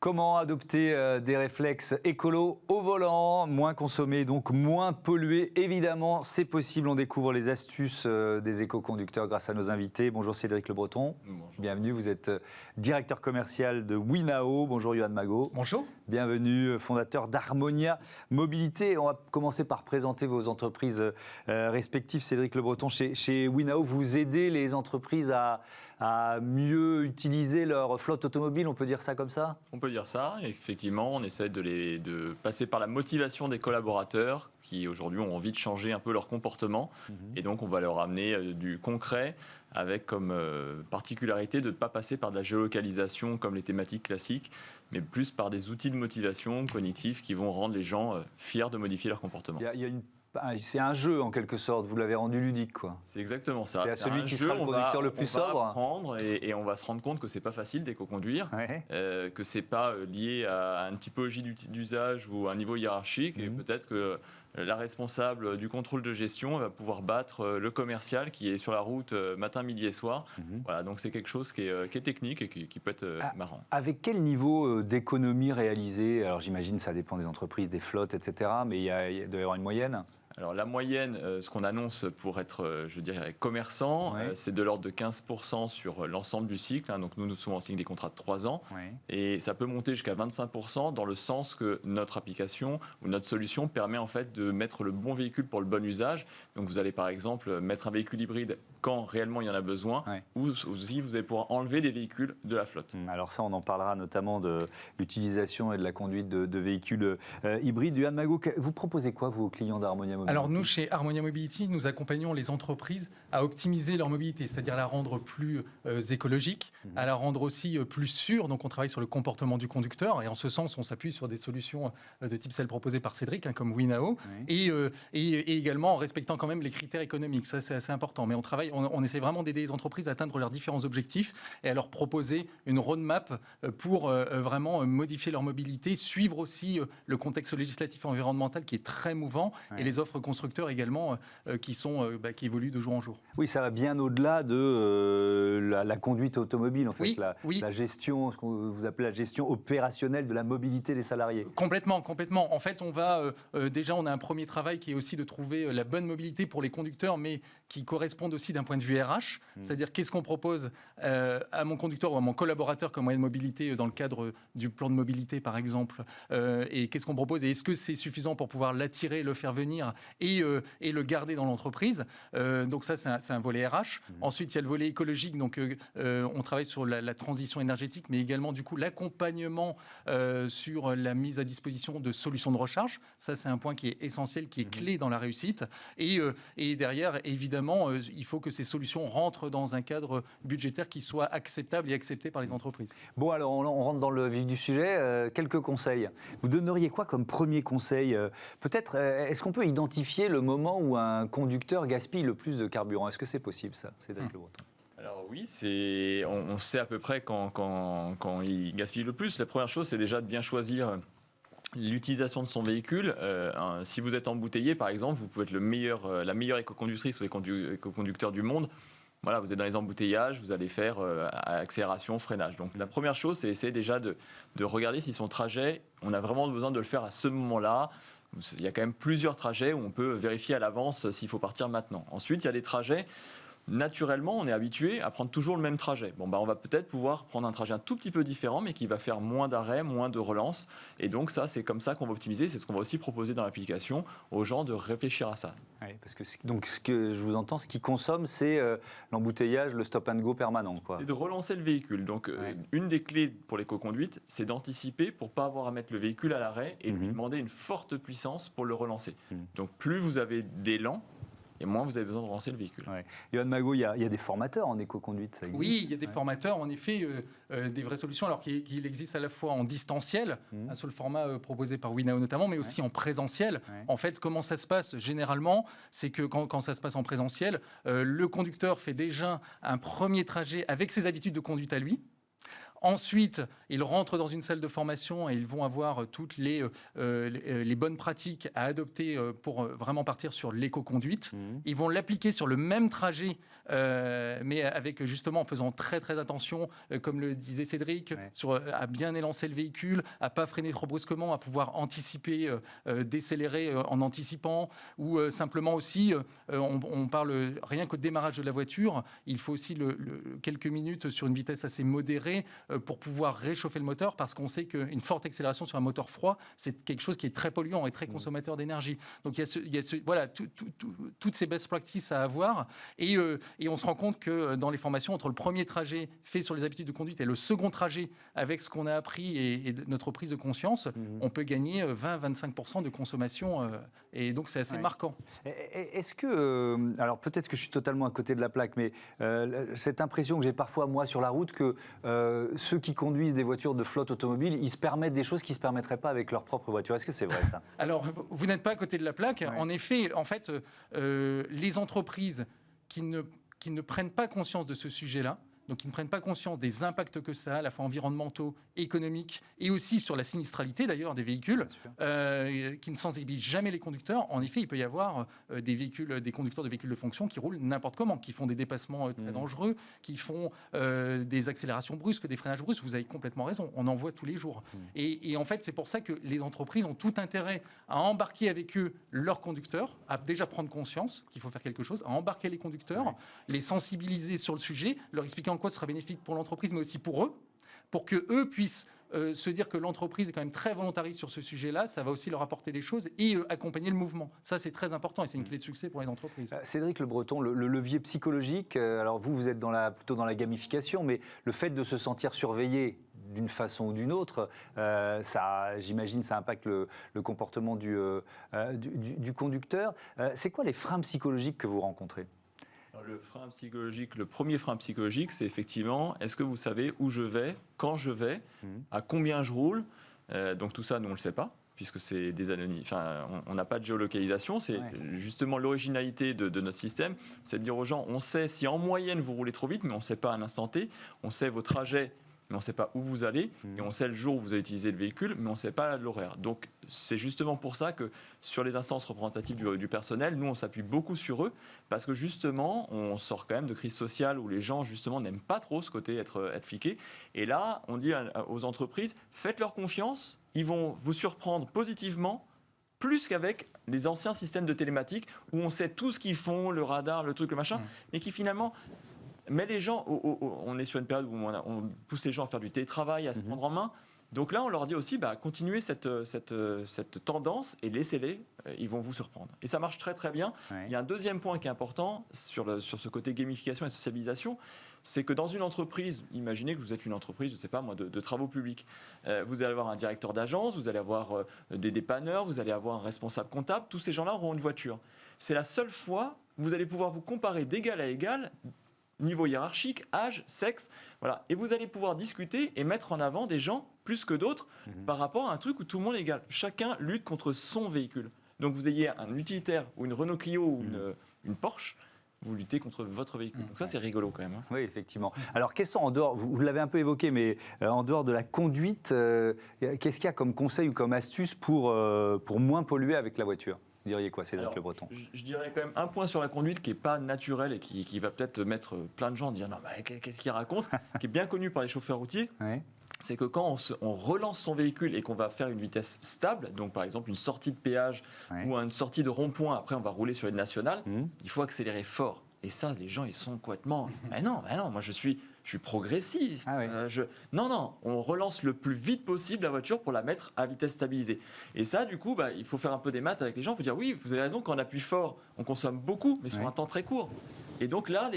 Comment adopter des réflexes écolos au volant, moins consommer, donc moins polluer? Évidemment, c'est possible. On découvre les astuces des éco-conducteurs grâce à nos invités. Bonjour Cédric Le Breton. Bonjour. Bienvenue, vous êtes directeur commercial de Winao. Bonjour Johan Magot. Bonjour. Bienvenue, fondateur d'Harmonia Mobilité. On va commencer par présenter vos entreprises respectives. Cédric Le Breton, chez Winao, vous aidez les entreprises à mieux utiliser leur flotte automobile, on peut dire ça comme ça? On peut dire ça. Effectivement, on essaie de passer par la motivation des collaborateurs qui aujourd'hui ont envie de changer un peu leur comportement. Et donc, on va leur amener du concret avec comme particularité de ne pas passer par de la géolocalisation comme les thématiques classiques, mais plus par des outils de motivation cognitifs qui vont rendre les gens fiers de modifier leur comportement. C'est un jeu en quelque sorte, vous l'avez rendu ludique, quoi. C'est exactement ça. C'est à celui qui sera le conducteur le plus sobre. On va apprendre et on va se rendre compte que c'est pas facile d'éco-conduire, que c'est pas lié à une typologie d'usage ou à un niveau hiérarchique, et peut-être que la responsable du contrôle de gestion va pouvoir battre le commercial qui est sur la route matin, midi et soir. Voilà, donc c'est quelque chose qui est technique et qui peut être marrant. Avec quel niveau d'économie réalisé? Alors j'imagine ça dépend des entreprises, des flottes, etc. Mais il doit y avoir une moyenne. Alors la moyenne, ce qu'on annonce pour être, je dirais, commerçant, c'est de l'ordre de 15% sur l'ensemble du cycle. Donc nous souvent on signe des contrats de 3 ans. Et ça peut monter jusqu'à 25% dans le sens que notre application ou notre solution permet en fait de mettre le bon véhicule pour le bon usage. Donc vous allez par exemple mettre un véhicule hybride quand réellement il y en a besoin, ou aussi vous allez pouvoir enlever des véhicules de la flotte. Alors ça, on en parlera notamment de l'utilisation et de la conduite de véhicules hybrides. Johan Magot, vous proposez quoi, vous, aux clients d'Harmonia Mobility? Alors nous, chez Harmonia Mobility, nous accompagnons les entreprises à optimiser leur mobilité, c'est-à-dire à la rendre plus écologique, à la rendre aussi plus sûre. Donc on travaille sur le comportement du conducteur, et en ce sens, on s'appuie sur des solutions de type celle proposée par Cédric, comme Winao, et également en respectant quand même les critères économiques. Ça, c'est assez important. Mais on essaie vraiment d'aider les entreprises à atteindre leurs différents objectifs et à leur proposer une roadmap pour vraiment modifier leur mobilité, suivre aussi le contexte législatif et environnemental qui est très mouvant, et les offres constructeurs également qui évoluent de jour en jour. Oui, ça va bien au-delà de la conduite automobile, en fait, la gestion, ce que vous appelez la gestion opérationnelle de la mobilité des salariés. Complètement. En fait, on a un premier travail qui est aussi de trouver la bonne mobilité pour les conducteurs, mais qui correspondent aussi d'un point de vue RH, c'est-à-dire qu'est-ce qu'on propose à mon conducteur ou à mon collaborateur comme moyen de mobilité dans le cadre du plan de mobilité, par exemple, et qu'est-ce qu'on propose, et est-ce que c'est suffisant pour pouvoir l'attirer, le faire venir et le garder dans l'entreprise. Donc ça, c'est un volet RH. Ensuite, il y a le volet écologique. Donc, on travaille sur la transition énergétique, mais également, du coup, l'accompagnement sur la mise à disposition de solutions de recharge. Ça, c'est un point qui est essentiel, qui est clé dans la réussite. Et derrière, évidemment, il faut que ces solutions rentrent dans un cadre budgétaire qui soit acceptable et accepté par les entreprises. Bon, alors, on rentre dans le vif du sujet. Quelques conseils. Vous donneriez quoi comme premier conseil? Peut-être, est-ce qu'on peut identifier le moment où un conducteur gaspille le plus de carburant? Est-ce que c'est possible, ça, Cédric Le Breton? Alors oui, on sait à peu près quand il gaspille le plus. La première chose, c'est déjà de bien choisir l'utilisation de son véhicule. Si vous êtes embouteillé, par exemple, vous pouvez être la meilleure éco-conductrice ou éco-conducteur du monde. Voilà, vous êtes dans les embouteillages, vous allez faire accélération, freinage. Donc la première chose, c'est essayer déjà de regarder si son trajet, on a vraiment besoin de le faire à ce moment-là. Il y a quand même plusieurs trajets où on peut vérifier à l'avance s'il faut partir maintenant. Ensuite, il y a des trajets, naturellement, on est habitué à prendre toujours le même trajet. On va peut-être pouvoir prendre un trajet un tout petit peu différent, mais qui va faire moins d'arrêts, moins de relances. Et donc ça, c'est comme ça qu'on va optimiser. C'est ce qu'on va aussi proposer dans l'application aux gens de réfléchir à ça. Oui, parce que ce que je vous entends, ce qui consomme, c'est l'embouteillage, le stop and go permanent, quoi. C'est de relancer le véhicule. Donc une des clés pour l'éco-conduite, c'est d'anticiper pour ne pas avoir à mettre le véhicule à l'arrêt et lui demander une forte puissance pour le relancer. Donc plus vous avez d'élan, et moins vous avez besoin de relancer le véhicule. Johan Magot, il y a des formateurs en éco-conduite, ça existe? Oui, il y a des formateurs, en effet, des vraies solutions, alors qu'il existe à la fois en distanciel, sur le format proposé par Winao notamment, mais aussi en présentiel. En fait, comment ça se passe généralement? C'est que quand ça se passe en présentiel, le conducteur fait déjà un premier trajet avec ses habitudes de conduite à lui. Ensuite, ils rentrent dans une salle de formation et ils vont avoir toutes les bonnes pratiques à adopter pour vraiment partir sur l'éco-conduite. Ils vont l'appliquer sur le même trajet, mais avec justement en faisant très très attention, comme le disait Cédric, à bien élancer le véhicule, à pas freiner trop brusquement, à pouvoir anticiper, décélérer en anticipant, ou simplement aussi, on parle rien qu'au démarrage de la voiture, il faut aussi quelques minutes sur une vitesse assez modérée pour pouvoir réchauffer le moteur, parce qu'on sait qu'une forte accélération sur un moteur froid, c'est quelque chose qui est très polluant et très consommateur d'énergie. Donc il y a voilà, toutes ces best practices à avoir, et on se rend compte que dans les formations, entre le premier trajet fait sur les habitudes de conduite et le second trajet avec ce qu'on a appris et notre prise de conscience, on peut gagner 20-25% de consommation, et donc c'est assez marquant. Est-ce que, alors peut-être que je suis totalement à côté de la plaque, mais cette impression que j'ai parfois moi sur la route, que ceux qui conduisent des voitures de flotte automobile, ils se permettent des choses qu'ils ne se permettraient pas avec leur propre voiture. Est-ce que c'est vrai ça? Alors, vous n'êtes pas à côté de la plaque. En effet, en fait, les entreprises qui ne prennent pas conscience de ce sujet-là, donc qui ne prennent pas conscience des impacts que ça a, à la fois environnementaux, économiques, et aussi sur la sinistralité d'ailleurs des véhicules, qui ne sensibilisent jamais les conducteurs. En effet, il peut y avoir des conducteurs de véhicules de fonction qui roulent n'importe comment, qui font des dépassements très dangereux, qui font des accélérations brusques, des freinages brusques. Vous avez complètement raison, on en voit tous les jours. Et en fait, c'est pour ça que les entreprises ont tout intérêt à embarquer avec eux leurs conducteurs, à déjà prendre conscience qu'il faut faire quelque chose, à embarquer les conducteurs, les sensibiliser sur le sujet, leur expliquer en quoi ce sera bénéfique pour l'entreprise, mais aussi pour eux, pour qu'eux puissent se dire que l'entreprise est quand même très volontariste sur ce sujet-là. Ça va aussi leur apporter des choses et accompagner le mouvement. Ça, c'est très important et c'est une clé de succès pour les entreprises. Cédric Le Breton, le levier psychologique, alors vous êtes plutôt dans la gamification, mais le fait de se sentir surveillé d'une façon ou d'une autre, j'imagine, ça impacte le comportement du conducteur. C'est quoi les freins psychologiques que vous rencontrez ? Le premier frein psychologique, c'est effectivement, est-ce que vous savez où je vais, quand je vais, à combien je roule? Donc tout ça, nous, on ne le sait pas, puisque c'est des anonymes. Enfin, on n'a pas de géolocalisation. C'est justement l'originalité de notre système, c'est de dire aux gens, on sait si en moyenne vous roulez trop vite, mais on ne sait pas à l'instant T. On sait vos trajets, mais on ne sait pas où vous allez, et on sait le jour où vous avez utilisé le véhicule, mais on ne sait pas l'horaire. Donc, c'est justement pour ça que sur les instances représentatives du personnel, nous, on s'appuie beaucoup sur eux, parce que justement, on sort quand même de crise sociale où les gens, justement, n'aiment pas trop ce côté être fliqués. Et là, on dit aux entreprises, faites-leur confiance, ils vont vous surprendre positivement, plus qu'avec les anciens systèmes de télématique, où on sait tout ce qu'ils font, le radar, le truc, le machin, mais qui finalement... Mais les gens, on est sur une période où on pousse les gens à faire du télétravail, à se prendre en main. Donc là, on leur dit aussi, continuez cette tendance et laissez-les, ils vont vous surprendre. Et ça marche très très bien. Il y a un deuxième point qui est important sur ce côté gamification et sociabilisation, c'est que dans une entreprise, imaginez que vous êtes une entreprise, je ne sais pas moi, de travaux publics. Vous allez avoir un directeur d'agence, vous allez avoir des dépanneurs, vous allez avoir un responsable comptable. Tous ces gens-là auront une voiture. C'est la seule fois où vous allez pouvoir vous comparer d'égal à égal, niveau hiérarchique, âge, sexe, voilà. Et vous allez pouvoir discuter et mettre en avant des gens plus que d'autres par rapport à un truc où tout le monde est égal. Chacun lutte contre son véhicule. Donc vous ayez un utilitaire ou une Renault Clio ou une Porsche, vous luttez contre votre véhicule. Donc ça, c'est rigolo quand même. Hein. Oui, effectivement. Alors, quels sont en dehors, vous l'avez un peu évoqué, mais en dehors de la conduite, qu'est-ce qu'il y a comme conseil ou comme astuce pour moins polluer avec la voiture ? Vous diriez quoi, Cédric Le Breton ? Je dirais quand même un point sur la conduite qui n'est pas naturel et qui va peut-être mettre plein de gens à dire non, mais qu'est-ce qu'il raconte, qui est bien connu par les chauffeurs routiers. C'est que quand on relance son véhicule et qu'on va faire une vitesse stable, donc par exemple une sortie de péage ou une sortie de rond-point, après on va rouler sur une nationale, il faut accélérer fort. Et ça, les gens, ils sont complètement... Mais non, moi je suis progressif. Non, on relance le plus vite possible la voiture pour la mettre à vitesse stabilisée. Et ça, du coup, il faut faire un peu des maths avec les gens. Il faut dire, oui, vous avez raison, quand on appuie fort, on consomme beaucoup, mais sur un temps très court. Et donc là,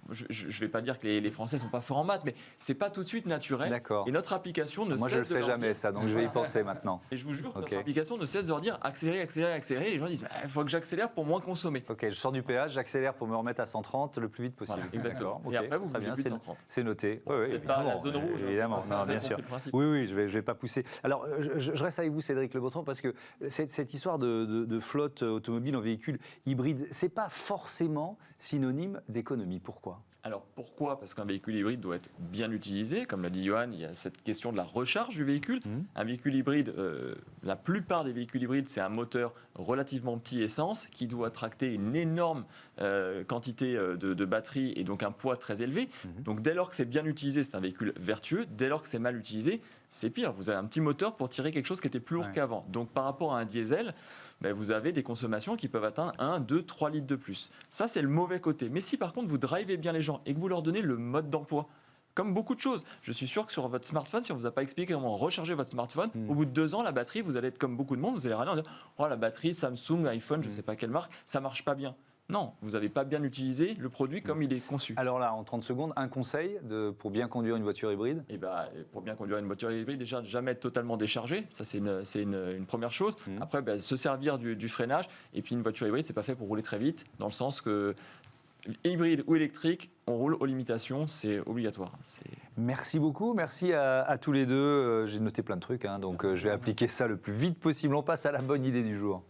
je ne vais pas dire que les Français ne sont pas forts en maths, mais ce n'est pas tout de suite naturel. D'accord. Et notre application ne Moi, cesse de je ne le fais jamais, ça, donc je vais y penser maintenant. Et je vous jure que notre application ne cesse de leur dire accélérer. Les gens disent, il faut que j'accélère pour moins consommer. Ok, je sors du péage, j'accélère pour me remettre à 130 le plus vite possible. Voilà, exactement. Okay. Et après, vous bougez plus de 130. C'est noté. Peut-être pas la zone rouge. Évidemment, non, bien sûr. Oui, je vais pas pousser. Alors, je reste avec vous, Cédric Le Breton, parce que cette histoire de flotte automobile en véhicule hybride, c'est pas forcément synonyme d'économie. Pourquoi ? Alors pourquoi? Parce qu'un véhicule hybride doit être bien utilisé. Comme l'a dit Johan, il y a cette question de la recharge du véhicule. Un véhicule hybride, la plupart des véhicules hybrides, c'est un moteur relativement petit essence qui doit tracter une énorme quantité de batterie et donc un poids très élevé. Donc dès lors que c'est bien utilisé, c'est un véhicule vertueux. Dès lors que c'est mal utilisé, c'est pire. Vous avez un petit moteur pour tirer quelque chose qui était plus lourd qu'avant. Donc par rapport à un diesel, vous avez des consommations qui peuvent atteindre 1, 2, 3 litres de plus. Ça, c'est le mauvais côté. Mais si par contre vous drivez bien les gens et que vous leur donnez le mode d'emploi, comme beaucoup de choses, je suis sûr que sur votre smartphone, si on ne vous a pas expliqué comment recharger votre smartphone, au bout de 2 ans, la batterie, vous allez être comme beaucoup de monde, vous allez râler en disant « Oh, la batterie, Samsung, iPhone, je ne sais pas quelle marque, ça ne marche pas bien ». Non, vous n'avez pas bien utilisé le produit comme il est conçu. Alors là, en 30 secondes, un conseil pour bien conduire une voiture hybride? Pour bien conduire une voiture hybride, déjà, jamais être totalement déchargé. Ça, c'est une première chose. Après, se servir du freinage. Et puis, une voiture hybride, c'est pas fait pour rouler très vite, dans le sens que hybride ou électrique, on roule aux limitations, c'est obligatoire. Merci beaucoup, merci à tous les deux. J'ai noté plein de trucs, donc je vais appliquer ça le plus vite possible. On passe à la bonne idée du jour.